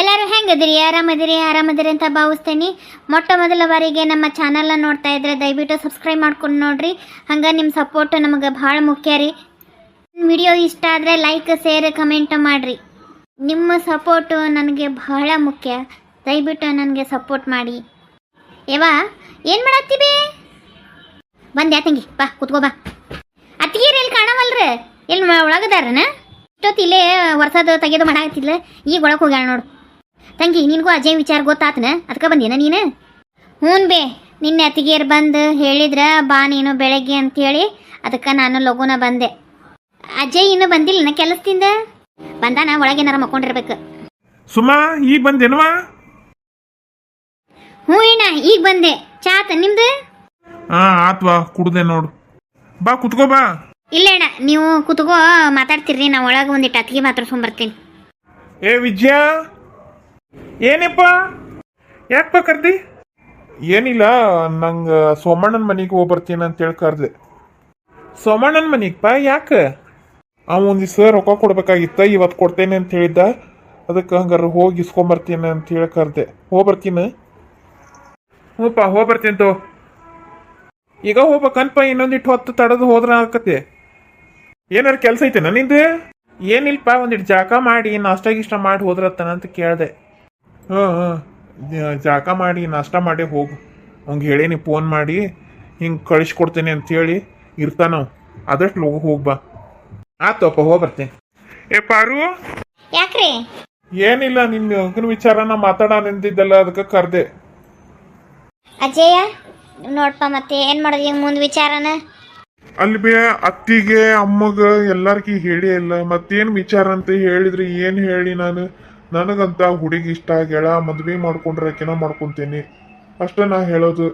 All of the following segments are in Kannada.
ಎಲ್ಲರೂ ಹೆಂಗದಿರಿ? ಆರಾಮದಿರಿ ಅಂತ ಭಾವಿಸ್ತೇನೆ. ಮೊಟ್ಟ ಮೊದಲ ಬಾರಿಗೆ ನಮ್ಮ ಚಾನಲ್ನ ನೋಡ್ತಾ ಇದ್ರೆ ದಯವಿಟ್ಟು ಸಬ್ಸ್ಕ್ರೈಬ್ ಮಾಡ್ಕೊಂಡು ನೋಡ್ರಿ. ಹಂಗೆ ನಿಮ್ಮ ಸಪೋರ್ಟ್ ನಮಗೆ ಭಾಳ ಮುಖ್ಯ ರೀ. ವಿಡಿಯೋ ಇಷ್ಟ ಆದರೆ ಲೈಕ್ ಶೇರ್ ಕಮೆಂಟ್ ಮಾಡಿರಿ. ನಿಮ್ಮ ಸಪೋರ್ಟು ನನಗೆ ಬಹಳ ಮುಖ್ಯ. ದಯವಿಟ್ಟು ನನಗೆ ಸಪೋರ್ಟ್ ಮಾಡಿ. ಏವಾ ಏನು ಮಾಡತ್ತೀವಿ? ಬಂದೆ ತಂಗಿ, ಬಾ ಕುತ್ಕೋ ಬಾ. ಅತ್ತಿಗೀರು ಎಲ್ಲಿ ಕಾಣವಲ್ರಿ? ಎಲ್ಲಿ ಒಳಗದಾರನ? ಇಷ್ಟೊತ್ತಿಲ್ಲೇ ವರ್ಷದ ತೆಗೆದು ಮಾಡಾಕತ್ತಿಲ್ಲ, ಈಗ ಒಳಗೆ ಹೋಗ್ಯಾಳ ನೋಡು. ತಂಗಿ, ನಿನಗೂ ಅಜಯ್ ವಿಚಾರ ಗೊತ್ತಾತನ? ಅದಕ್ಕೆ ಬಂದೇನ ನೀನು? ಹ್ಞೂ ಬೇ, ನಿನ್ನೆ ಅತ್ತಿಗೇರು ಬಂದು ಹೇಳಿದ್ರ ಬಾ ನೀನು ಬೆಳಗ್ಗೆ ಅಂತೇಳಿ, ಅದಕ್ಕೆ ನಾನು ಲಘುನ ಬಂದೆ. ಅಜಯ್ ಇನ್ನೂ ಬಂದಿಲ್ಲ ಕೆಲಸದಿಂದ? ಬಂದಾನ, ಒಳಗೇನಾರ ಮಕ್ಕೊಂಡಿರ್ಬೇಕು. ಸುಮಾ ಈಗ ಬಂದೇನವಾ? ಹ್ಞೂ ಅಣ್ಣ, ಈಗ ಬಂದೆ. ಚಾತ ನಿಮ್ದು? ಆತ್ವಾ, ಕುಡ್ದೆ ನೋಡು. ಬಾ ಕುತ್ಕೋ ಬಾ. ಇಲ್ಲ ಅಣ್ಣ, ನೀವು ಕುತ್ಕೋ ಮಾತಾಡ್ತಿರ್ರಿ, ನಾ ಒಳಗೆ ಒಂದಿಟ್ಟು ಅತ್ತಿಗೆ ಮಾತಾಡ್ಸ್ಕೊಂಬರ್ತೀನಿ. ಏ ವಿಜಯ, ಏನಪ್ಪ ಯಾಕಪ್ಪ ಕರ್ದಿ? ಏನಿಲ್ಲ, ನಂಗೆ ಸೋಮಣ್ಣನ ಮನೆಗೆ ಹೋಗಿ ಬರ್ತೀನಿ ಅಂತೇಳಿ ಕರ್ದೆ. ಸೋಮಣ್ಣನ ಮನೆಗಪ್ಪ? ಯಾಕೆ? ಅವ ಒಂದು ದಿವಸ ರೊಕ್ಕ ಕೊಡ್ಬೇಕಾಗಿತ್ತ, ಇವತ್ತು ಕೊಡ್ತೇನೆ ಅಂತ ಹೇಳಿದ್ದ. ಅದಕ್ಕೆ ಹಂಗಾರೆ ಹೋಗಿ ಇಸ್ಕೊಂಬರ್ತೀನಿ ಅಂತ ಹೇಳಿ ಕರ್ದೆ. ಹೋಗ್ಬರ್ತೀನಿ. ಹ್ಞೂಪ್ಪ ಹೋಗ್ಬರ್ತೀನಿ ತೋ. ಈಗ ಹೋಗ್ಬೇಕನ್ಪ, ಇನ್ನೊಂದಿಟ್ಟು ಹೊತ್ತು ತಡೆದು ಹೋದ್ರೆ ಆಕತ್ತೆ. ಏನಾರು ಕೆಲಸ ಐತೆನ ನಿಂದು? ಏನಿಲ್ಪ, ಒಂದಿಟ್ಟು ಜಾಕ ಮಾಡಿ ನಾಷ್ಟ ಗಿಷ್ಟ ಮಾಡಿ ಹೋದ್ರತ್ತನ ಅಂತ ಕೇಳಿದೆ. ಹಾಂ ಜಾಕ ಮಾಡಿ ನಾಷ್ಟ ಮಾಡಿ ಹೋಗು. ಅವ್ಗೆ ಹೇಳೀನಿ ಫೋನ್ ಮಾಡಿ ಹಿಂಗೆ ಕಳಿಸ್ಕೊಡ್ತೇನೆ ಅಂತೇಳಿ ಇರ್ತಾನವ್. ಆದಷ್ಟು ಲಗು ಹೋಗ್ಬಾ. ಆತಪ್ಪ, ಹೋಗ್ಬರ್ತೇನೆ. ಏ ಪಾರು, ಯಾಕ್ರಿ? ಏನಿಲ್ಲ, ನಿನ್ನ ಮಗನ ವಿಚಾರನ ಮಾತಾಡ ನಿಂತಿದ್ದಲ್ಲ, ಅದಕ್ಕೆ ಕರ್ದೆ. ಅಜಯ ನೋಡ್ಪ, ಮತ್ತೆ ಏನು ಮಾಡೋದು ಈಗ ಮುಂದೆ ವಿಚಾರನ? ಅಲ್ಲಿ ಬೇ ಅತ್ತಿಗೆ ಅಮ್ಮಗ ಎಲ್ಲಾರ್ಗಿ ಹೇಳಿ ಇಲ್ಲ. ಮತ್ತೇನು ವಿಚಾರ ಅಂತ ಹೇಳಿದ್ರಿ? ಏನು ಹೇಳಿ ನಾನು? ನನಗಂತ ಹುಡುಗಿ ಇಷ್ಟ ಆಗ್ಯಾಳ, ಮದ್ವೆ ಮಾಡ್ಕೊಂಡ್ರೆ ಆಕೆನ ಮಾಡ್ಕೊತೀನಿ ಅಷ್ಟೇ ನಾ ಹೇಳೋದು.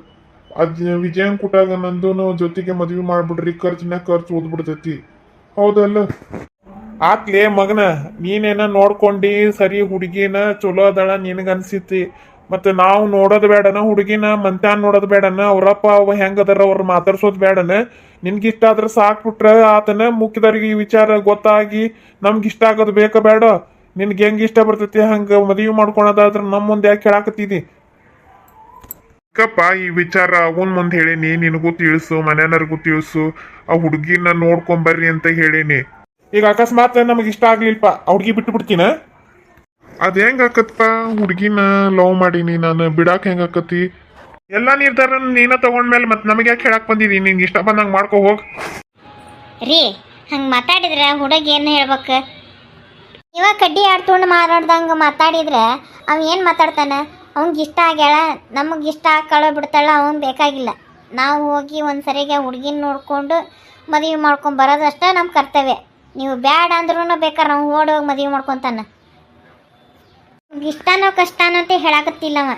ವಿಜಯನ್ ಕೂಟಾಗ ನಂದು ಜೊತೆಗೆ ಮದ್ವೆ ಮಾಡ್ಬಿಡ್ರಿ, ಖರ್ಚು ಓದ್ಬಿಡ್ತೈತಿ. ಹೌದಲ್ಲ? ಆತ್ಲೇ ಮಗನ, ನೀನೇನ ನೋಡ್ಕೊಂಡು ಸರಿ ಹುಡುಗಿನ ಚಲೋ ಅದಳ ನಿನಗನ್ಸಿತಿ. ಮತ್ತೆ ನಾವು ನೋಡೋದು ಬೇಡನ ಹುಡುಗಿನ? ಮಂತ್ಯಾನ್ ನೋಡೋದು ಬೇಡನ? ಅವ್ರಪ್ಪ ಅವ ಹೆಂಗದಾರ ಅವ್ರ ಮಾತಾಡ್ಸೋದು ಬೇಡನ? ನಿನ್ಗಿಷ್ಟ ಆದ್ರೆ ಸಾಕ್ಬಿಟ್ರ ಆತನ. ಮುಖ್ಯದವ್ರಿಗೆ ಈ ವಿಚಾರ ಗೊತ್ತಾಗಿ ನಮ್ಗಿಷ್ಟ ಆಗೋದು ಬೇಕ ಬೇಡ? ನಿನ್ಗೆ ಹೆಂಗ ಇಷ್ಟ ಬರ್ತೈತಿ ಹಂಗ ಮದುವೆ ಮಾಡ್ಕೊಳೋದಾದ್ರ ನಮ್ಮ ಮುಂದೆ ಯಾಕೆ ಹೇಳಾಕತ್ತೀವಿ? ಈ ವಿಚಾರ ಅವನ್ ಮುಂದೆ ಹೇಳೀನಿ, ನಿನಗೂ ತಿಳಿಸು, ಮನೆಯವ್ರಿಗೂ ತಿಳಿಸು, ಆ ಹುಡುಗಿನ ನೋಡ್ಕೊಂಬರ್ರಿ ಅಂತ ಹೇಳೀನಿ. ಈಗ ಅಕಸ್ಮಾತ್ ನಮಗೆ ಇಷ್ಟ ಆಗ್ಲಿಲ್ಪ, ಆ ಹುಡುಗಿ ಬಿಟ್ಟು ಬಿಡ್ತೀನ? ಅದ್ ಹೆಂಗ ಆಕತ್ಪ? ಹುಡುಗಿನ ಲವ್ ಮಾಡೀನಿ ನಾನು, ಬಿಡಾಕ್ ಹೆಂಗ ಆಕತಿ? ಎಲ್ಲಾ ನಿರ್ಧಾರ ನೀನ ತಗೊಂಡ್ಮೇಲೆ ಮತ್ತೆ ನಮಗೆ ಯಾಕೆ ಹೇಳಕ್ ಬಂದಿದ್ದೀನಿ? ನಿನ್ಗೆ ಇಷ್ಟ ಬಂದಂಗೆ ಮಾಡ್ಕೊ ಹೋಗ್. ರೀ, ಹಂಗೆ ಮಾತಾಡಿದ್ರೆ ಹುಡುಗಿ ಏನು ಹೇಳ್ಬೇಕು? ಇವಾಗ ಕಡ್ಡಿ ಆಡ್ತೊಂಡು ಮಾತಾಡ್ದಂಗೆ ಮಾತಾಡಿದ್ರೆ ಅವ ಏನು ಮಾತಾಡ್ತಾನೆ? ಅವ್ನಿಗೆ ಇಷ್ಟ ಆಗ್ಯಾಳ, ನಮಗೆ ಇಷ್ಟ ಹಾಕೊಳ್ಳೋ ಬಿಡ್ತಾಳ, ಅವ್ನು ಬೇಕಾಗಿಲ್ಲ. ನಾವು ಹೋಗಿ ಒಂದು ಸರಿಗೆ ಹುಡುಗಿನ ನೋಡ್ಕೊಂಡು ಮದುವೆ ಮಾಡ್ಕೊಂಡು ಬರೋದಷ್ಟೇ ನಮ್ಮ ಕರ್ತವ್ಯ. ನೀವು ಬ್ಯಾಡ ಅಂದ್ರೂ ಬೇಕಾರೆ ನಾವು ಓಡೋಗಿ ಮದುವೆ ಮಾಡ್ಕೊತಾನೆ. ಇಷ್ಟನೋ ಕಷ್ಟನೋ ಅಂತ ಹೇಳಾಕತ್ತಿಲ್ಲವ.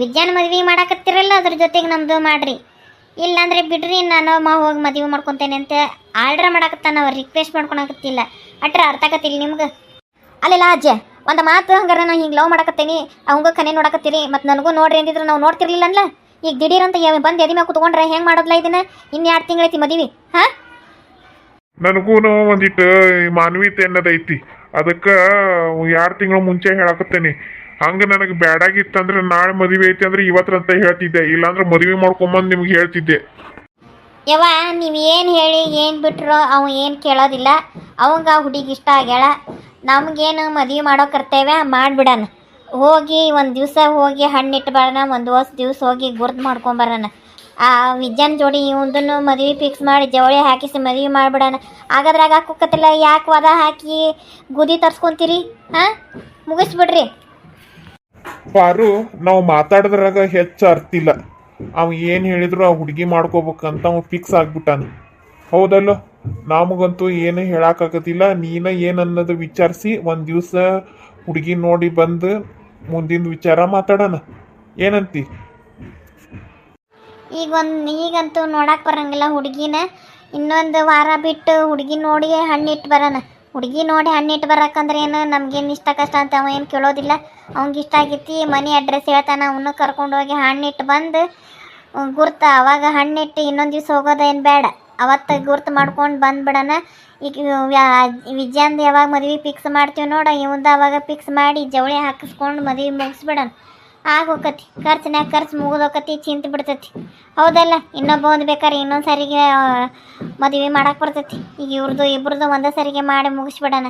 ವಿದ್ಯಾನ ಮದುವೆ ಮಾಡಾಕತ್ತಿರಲ್ಲ, ಅದ್ರ ಜೊತೆಗೆ ನಮ್ಮದು ಮಾಡ್ರಿ, ಇಲ್ಲಾಂದ್ರೆ ಬಿಡ್ರಿ, ನಾನು ಹೋಗಿ ಮದುವೆ ಮಾಡ್ಕೊತೇನೆ ಅಂತ ಆರ್ಡ್ರ್ ಮಾಡಾಕತ್ತಾನ. ಅವ್ರು ರಿಕ್ವೆಸ್ಟ್ ಮಾಡ್ಕೊಳಕತ್ತಿಲ್ಲ. ಅಟ್ರ ಅರ್ಥ ಆಗತ್ತಿಲ್ಲ ನಿಮ್ಗೆ? ಅಲ್ಲೆಲ್ಲ ಅಜ್ಜ ಒಂದು ಮಾತು, ಹಂಗಾರ ನಾ ಹಿಂಗೆ ಲವ್ ಮಾಡಾಕತ್ತೇನಿ, ಅವಂಗ ಕನೆ ನೋಡಕತ್ತೀರಿ, ಮತ್ತು ನನಗೂ ನೋಡ್ರಿ ಅಂದಿದ್ರೆ ನಾವು ನೋಡ್ತಿರ್ಲಿಲ್ಲ ಅನ್ಲ. ಈಗ ದಿಢೀರ್ ಅಂತ ಬಂದು ಎದಿ ಮ್ಯಾಗ ಕುತ್ಕೊಂಡ್ರೆ ಹೆಂಗೆ ಮಾಡೋದ್ಲ ಇದನ್ನ? ಇನ್ನು 2 ತಿಂಗಳೈತಿ ಮದುವೆ. ಹಾಂ, ನನಗೂ ಒಂದಿಟ್ಟು ಮಾನವೀಯತೆ ಅನ್ನೋದೈತಿ. ಅದಕ್ಕೆ 2 ತಿಂಗಳು ಮುಂಚೆ ಹೇಳಾಕತ್ತೇನಿ. ಹಂಗ ನನಗೆ ಬ್ಯಾಡಾಗಿತ್ತಂದ್ರೆ ನಾಳೆ ಮದುವೆ ಐತಿ ಅಂದ್ರೆ ಇವತ್ತಂತ ಹೇಳ್ತಿದ್ದೆ, ಇಲ್ಲಾಂದ್ರೆ ಮದುವೆ ಮಾಡ್ಕೊಂಬಂದು ನಿಮ್ಗೆ ಹೇಳ್ತಿದ್ದೆ. ಯವ್ವ, ನೀವು ಏನು ಹೇಳಿ ಏನು ಬಿಟ್ರು ಅವ ಏನು ಕೇಳೋದಿಲ್ಲ. ಅವಂಗ ಹುಡುಗಿ ಇಷ್ಟ ಆಗ್ಯಾಳ, ನಮಗೇನು ಮದುವೆ ಮಾಡೋ ಕರ್ತವ್ಯ ಮಾಡಿಬಿಡಣ. ಹೋಗಿ ಒಂದು ದಿವಸ ಹೋಗಿ ಹಣ್ಣಿಟ್ಟು ಬರೋಣ, ಒಂದು ದಿವಸ ಹೋಗಿ ಗುರ್ತು ಮಾಡ್ಕೊಂಬರೋಣ. ಆ ವಿಜ್ಞಾನ ಜೋಡಿ ಇವಂದನ್ನು ಮದುವೆ ಫಿಕ್ಸ್ ಮಾಡಿ ಜವಳಿ ಹಾಕಿಸಿ ಮದುವೆ ಮಾಡಿಬಿಡೋಣ. ಆಗಾದ್ರಾಗ ಹಾಕೋಕತ್ತಿಲ್ಲ, ಯಾಕೆ ವದ ಹಾಕಿ ಗುದಿ ತರ್ಸ್ಕೊಂತೀರಿ? ಹಾಂ, ಮುಗಿಸ್ಬಿಡ್ರಿ. ಪಾರು, ನಾವು ಮಾತಾಡಿದ್ರಾಗ ಹೆಚ್ಚು ಅರ್ತಿಲ್ಲ. ಅವ ಏನು ಹೇಳಿದ್ರು ಆ ಹುಡುಗಿ ಮಾಡ್ಕೋಬೇಕಂತ ಅವ ಫಿಕ್ಸ್ ಆಗ್ಬಿಟ್ಟಾನ. ಹೌದಲ್ಲ? ನಮಗಂತೂ ಏನು ಹೇಳಕ್ಕಾಗತ್ತಿಲ್ಲ. ನೀನ ಏನನ್ನೋದು ವಿಚಾರಿಸಿ ಒಂದು ದಿವಸ ಹುಡುಗಿ ನೋಡಿ ಬಂದು ಮುಂದಿನ ವಿಚಾರ ಮಾತಾಡೋಣ. ಏನಂತಿ? ಈಗಂತೂ ನೋಡಕ್ಕೆ ಬರಂಗಿಲ್ಲ ಹುಡುಗಿನ. ಇನ್ನೊಂದು ವಾರ ಬಿಟ್ಟು ಹುಡುಗಿ ನೋಡಿ ಹಣ್ಣಿಟ್ಟು ಬರೋಣ. ಹುಡುಗಿ ನೋಡಿ ಹಣ್ಣಿಟ್ಟು ಬರೋಕ್ಕಂದ್ರೆ ಏನು, ನಮ್ಗೇನು ಇಷ್ಟ ಕಷ್ಟ ಅಂತ ಅವ ಏನು ಕೇಳೋದಿಲ್ಲ. ಅವ್ನಿಗೆ ಇಷ್ಟ ಆಗೈತಿ, ಮನೆ ಅಡ್ರೆಸ್ ಹೇಳ್ತಾನೆ, ಅವನು ಕರ್ಕೊಂಡೋಗಿ ಹಣ್ಣಿಟ್ಟು ಬಂದು ಗುರ್ತ, ಅವಾಗ ಹಣ್ಣಿಟ್ಟು ಇನ್ನೊಂದು ದಿವ್ಸ ಹೋಗೋದೇನು ಬೇಡ, ಅವತ್ತು ಗುರ್ತು ಮಾಡ್ಕೊಂಡು ಬಂದುಬಿಡೋಣ. ಈಗ ವಿದ್ಯಾಂದು ಯಾವಾಗ ಮದುವೆ ಫಿಕ್ಸ್ ಮಾಡ್ತೀವಿ ನೋಡ ಇವಂದು ಅವಾಗ ಫಿಕ್ಸ್ ಮಾಡಿ ಜವಳಿ ಹಾಕಿಸ್ಕೊಂಡು ಮದುವೆ ಮುಗಿಸ್ಬಿಡೋಣ ಆಗೋಕತಿ ಖರ್ಚಿನಾಗ ಖರ್ಚು ಮುಗಿದೋಕತಿ ಚಿಂತೆ ಬಿಡ್ತೈತಿ ಹೌದಲ್ಲ ಇನ್ನೊಬ್ಬ ಒಂದು ಬೇಕಾದ್ರೆ ಇನ್ನೊಂದು ಸಾರಿಗೆ ಮದುವೆ ಮಾಡಕ್ಕೆ ಬರ್ತೈತಿ ಈಗ ಇಬ್ರದ್ದು ಒಂದೇ ಸಾರಿಗೆ ಮಾಡಿ ಮುಗಿಸ್ಬಿಡೋಣ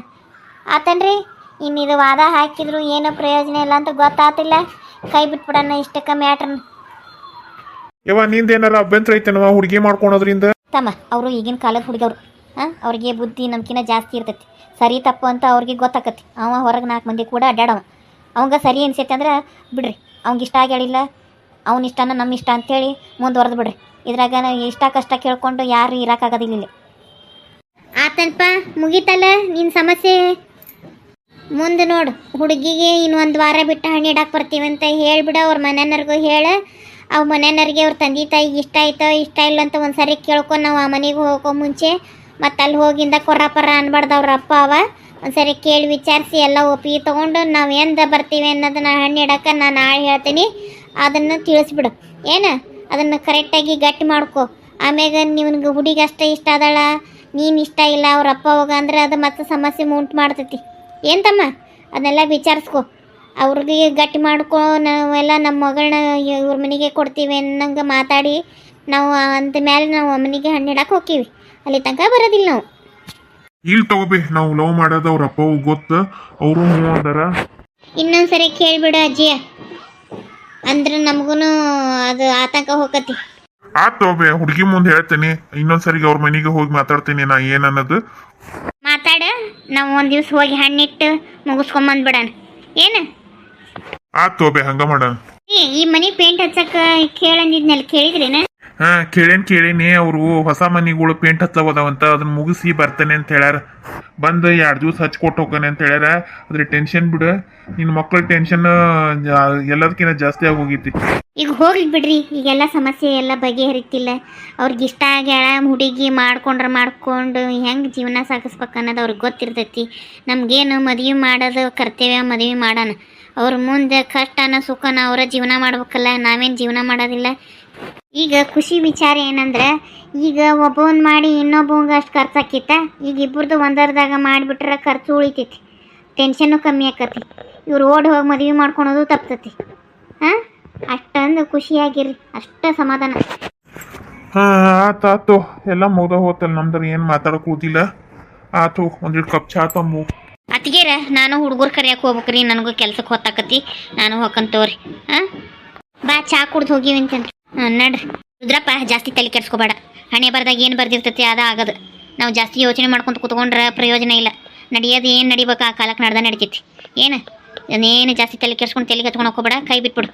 ಆತನ್ರಿ ಇನ್ನು ಇದು ವಾದ ಹಾಕಿದ್ರು ಏನೂ ಪ್ರಯೋಜನ ಇಲ್ಲ ಅಂತ ಗೊತ್ತಾತಿಲ್ಲ ಕೈ ಬಿಟ್ಬಿಡೋಣ ಇಷ್ಟಕ್ಕೆ ಮ್ಯಾಟ್ರನ್ನ ಯವ್ವ ನಿಂದೇನಾರ ಅಭ್ಯಂತರ ಐತೆನವ ಹುಡುಗಿ ಮಾಡ್ಕೊಳೋದ್ರಿಂದ? ತಮ್ಮ ಅವರು ಈಗಿನ ಕಾಲದ ಹುಡುಗರು ಅವ್ರಿಗೆ ಬುದ್ಧಿ ನಮ್ಕಿನ್ನ ಜಾಸ್ತಿ ಇರ್ತೈತಿ ಸರಿ ತಪ್ಪು ಅಂತ ಅವ್ರಿಗೆ ಗೊತ್ತಾಕತಿ ಅವ ಹೊರಗೆ 4 ಮಂದಿ ಕೂಡ ಅಡ್ಡಾಡವ ಅವಂಗೆ ಸರಿ ಅನ್ಸೈತೆ ಅಂದ್ರೆ ಬಿಡ್ರಿ ಅವ್ಗೆ ಇಷ್ಟ ಆಗ್ಯಾಳಿಲ್ಲ ಅವ್ನ ಇಷ್ಟನ ನಮ್ಮ ಇಷ್ಟ ಅಂತೇಳಿ ಮುಂದುವರೆದು ಬಿಡ್ರಿ ಇದ್ರಾಗ ಇಷ್ಟ ಕಷ್ಟ ಕೇಳ್ಕೊಂಡು ಯಾರು ಇರೋಕ್ಕಾಗೋದಿಲ್ಲ ಆತನಪ್ಪ ಮುಗೀತಲ್ಲ ನಿನ್ನ ಸಮಸ್ಯೆ ಮುಂದೆ ನೋಡು ಹುಡುಗಿಗೆ ಇನ್ನೊಂದು ವಾರ ಬಿಟ್ಟು ಹಣ್ಣು ಇಡಕ್ಕೆ ಬರ್ತೀವಿ ಅಂತ ಹೇಳ್ಬಿಡ ಅವ್ರ ಮನೆಯವ್ರಿಗೂ ಹೇಳ ಅವು ಮನೆಯವ್ರಿಗೆ ಅವ್ರ ತಂದೆ ತಾಯಿಗೆ ಇಷ್ಟ ಆಯ್ತೋ ಇಷ್ಟ ಇಲ್ಲ ಅಂತ ಒಂದು ಸಾರಿ ಕೇಳ್ಕೊಂಡು ನಾವು ಆ ಮನೆಗೆ ಹೋಗೋ ಮುಂಚೆ ಮತ್ತು ಅಲ್ಲಿ ಹೋಗಿಂದ ಕೊರ್ರಪರ ಅನ್ಬಾರ್ದು ಅವ್ರ ಅಪ್ಪ ಒಂದು ಸರಿ ಕೇಳಿ ವಿಚಾರಿಸಿ ಎಲ್ಲ ಒಪ್ಪಿಗೆ ತೊಗೊಂಡು ನಾವು ಎಂದ ಬರ್ತೀವಿ ಅನ್ನೋದನ್ನ ಹಣ್ಣು ಇಡಕ್ಕೆ ನಾನು ನಾಳೆ ಹೇಳ್ತೀನಿ ಅದನ್ನು ತಿಳಿಸ್ಬಿಡು ಏನು ಅದನ್ನು ಕರೆಕ್ಟಾಗಿ ಗಟ್ಟಿ ಮಾಡ್ಕೊ ಆಮ್ಯಾಗ ನಿಮ್ಗೆ ಹುಡುಗಿ ಅಷ್ಟೇ ಇಷ್ಟ ಅದಳ ನೀನು ಇಷ್ಟ ಇಲ್ಲ ಅವ್ರ ಅಪ್ಪ ಹೋಗ ಅಂದ್ರೆ ಅದು ಮತ್ತೆ ಸಮಸ್ಯೆ ಉಂಟು ಮಾಡ್ತೈತಿ ಏನು ತಮ್ಮ ಅದನ್ನೆಲ್ಲ ವಿಚಾರಿಸ್ಕೊ ಅವ್ರಿಗೆ ಗಟ್ಟಿ ಮಾಡ್ಕೊ ನಾವೆಲ್ಲ ನಮ್ಮ ಮಗಳನ್ನ ಇವ್ರ ಮನೆಗೆ ಕೊಡ್ತೀವಿ ಅನ್ನಂಗೆ ಮಾತಾಡಿ ನಾವು ಅಂದ ಮೇಲೆ ನಾವು ಮನೆಗೆ ಹಣ್ಣು ಇಡಕ್ಕೆ ಹೋಗ್ತೀವಿ ಅಲ್ಲಿ ತನಕ ಬರೋದಿಲ್ಲ ನಾವು ಇಲ್ಲಿ ತಗೋಬೇ ನಾವು ಲವ್ ಮಾಡೋದು ಅವ್ರ ಅಪ್ಪ ಗೊತ್ತು ಅವರು ಹ್ಞೂ ಅದಾರ ಇನ್ನೊಂದು ಸರಿ ಕೇಳಿಬಿಡು ಅಜ್ಜಿಯ ಅಂದ್ರೆ ನಮಗೂ ಅದು ಆತಂಕ ಹೋಗತಿ ಆತ್ ತಗೋಬೇ ಹುಡುಗಿ ಮುಂದೆ ಹೇಳ್ತೀನಿ ಇನ್ನೊಂದ್ಸರಿಗೆ ಅವ್ರ ಮನೆಗೆ ಹೋಗಿ ಮಾತಾಡ್ತೀನಿ ನಾ ಏನನ್ನೋದು ಮಾತಾಡ ನಾವು ಒಂದು ದಿವ್ಸ ಹೋಗಿ ಹಣ್ಣಿಟ್ಟು ಮುಗಿಸ್ಕೊಂಬಂದ್ಬಿಡೋಣ ಏನು ಆತ್ ತಗೋಬೇ ಹಂಗ ಮಾಡೋಣ ಈ ಮನೆ ಪೇಂಟ್ ಹಚ್ಚಕ್ಕೆ ಕೇಳಂದಿದ್ನಲ್ಲ ಕೇಳಿದ್ರೇನ ಹಾ ಕೇಳೇನಿ ಅವರು ಹೊಸ ಮನಿಗಳು ಪೇಂಟ್ ಹಚ್ಚವದಾವಂತ ಅದನ್ನ ಮುಗಿಸಿ ಬರ್ತಾನೆ ಅಂತ ಹೇಳ್ಯಾರ ಬಂದು 2 ದಿವಸ ಹಚ್ಕೊಟ್ಟು ಹೋಗ್ತಾನೆ ಅಂತ ಹೇಳ್ಯಾರ ಅದ್ರ ಟೆನ್ಷನ್ ಬಿಡು ನಿನ್ನ ಮಕ್ಕಳ ಟೆನ್ಷನ್ ಎಲ್ಲದಕ್ಕಿಂತ ಜಾಸ್ತಿ ಆಗಿ ಹೋಗೈತಿ ಈಗ ಹೋಗ್ಲಿ ಬಿಡ್ರಿ ಈಗೆಲ್ಲ ಸಮಸ್ಯೆ ಎಲ್ಲ ಬಗೆಹರಿತಿಲ್ಲ ಅವ್ರಿಗೆ ಇಷ್ಟ ಆಗ್ಯಾಳ ಹುಡುಗಿ ಮಾಡ್ಕೊಂಡು ಹೆಂಗೆ ಜೀವನ ಸಾಗಿಸ್ಬೇಕು ಅನ್ನೋದು ಅವ್ರಿಗೆ ಗೊತ್ತಿರ್ತೈತಿ ನಮಗೇನು ಮದುವೆ ಮಾಡೋದು ಕರ್ತವ್ಯ ಮದುವೆ ಮಾಡೋಣ ಅವ್ರ ಮುಂದೆ ಕಷ್ಟನ ಸುಖನ ಅವರ ಜೀವನ ಮಾಡ್ಬೇಕಲ್ಲ ನಾವೇನು ಜೀವನ ಮಾಡೋದಿಲ್ಲ ಈಗ ಖುಷಿ ವಿಚಾರ ಏನಂದ್ರೆ ಈಗ ಒಬ್ಬವನ್ ಮಾಡಿ ಇನ್ನೊಬ್ಬವಂಗೆ ಅಷ್ಟು ಖರ್ಚಾಕಿತ್ತ ಈಗ ಇಬ್ಬರದು ಒಂದರದಾಗ ಮಾಡಿಬಿಟ್ರೆ ಖರ್ಚು ಉಳಿತೈತಿ ಟೆನ್ಷನ್ನು ಕಮ್ಮಿ ಆಕತಿ ಇವ್ರು ಓಡಿ ಹೋಗಿ ಮದುವೆ ಮಾಡ್ಕೊಳೋದು ತಪ್ತತಿ ಹಾಂ ಅಷ್ಟೊಂದು ಖುಷಿಯಾಗಿರಿ ಅಷ್ಟ ಸಮಾಧಾನ ಹಾ ಆತು ಎಲ್ಲ ಮುಗ್ದ ಹೋತಲ್ಲ ನಮ್ದ್ರ ಏನು ಮಾತಾಡಕ್ ಕೂತಿಲ್ಲ ಆತು ಒಂದಿಟ್ಟು ಕಪ್ ಚಾ ತಂಬು ಅತ್ತಿಗೆರ ನಾನು ಹುಡುಗರು ಕರಿಯಕ್ಕೆ ಹೋಗ್ಬೇಕ್ರಿ ನನಗೂ ಕೆಲ್ಸಕ್ಕೆ ಹೊತ್ತಾಕತಿ ನಾನು ಹೋಗಂತವ್ರಿ ಹಾಂ ಬಾ ಚಾ ಕುಡ್ದು ಹೋಗಿವಿ ಅಂತಂದ್ರೆ ನಡ್ರಿ ರುದ್ರಪ್ಪ ಜಾಸ್ತಿ ತಲೆ ಕೆಡ್ಸ್ಕೊಬೇಡ ಹಣೆ ಬರ್ದಾಗ ಏನು ಬರ್ದಿರ್ತೈತಿ ಅದ ಆಗೋದು ನಾವು ಜಾಸ್ತಿ ಯೋಚನೆ ಮಾಡ್ಕೊಂತ ಕೂತ್ಕೊಂಡ್ರೆ ಪ್ರಯೋಜನ ಇಲ್ಲ ನಡೆಯೋದು ಏನು ನಡಿಬೇಕು ಆ ಕಾಲಕ್ಕೆ ನಡ್ದ ನಡಿತೈತಿ ಏನು ಜಾಸ್ತಿ ತಲೆ ಕೆಡ್ಸ್ಕೊಂಡು ತಲೆಗೆ ಹತ್ಕೊಂಡು ಹೋಗ್ಬೇಡ ಕೈ ಬಿಟ್ಬಿಡು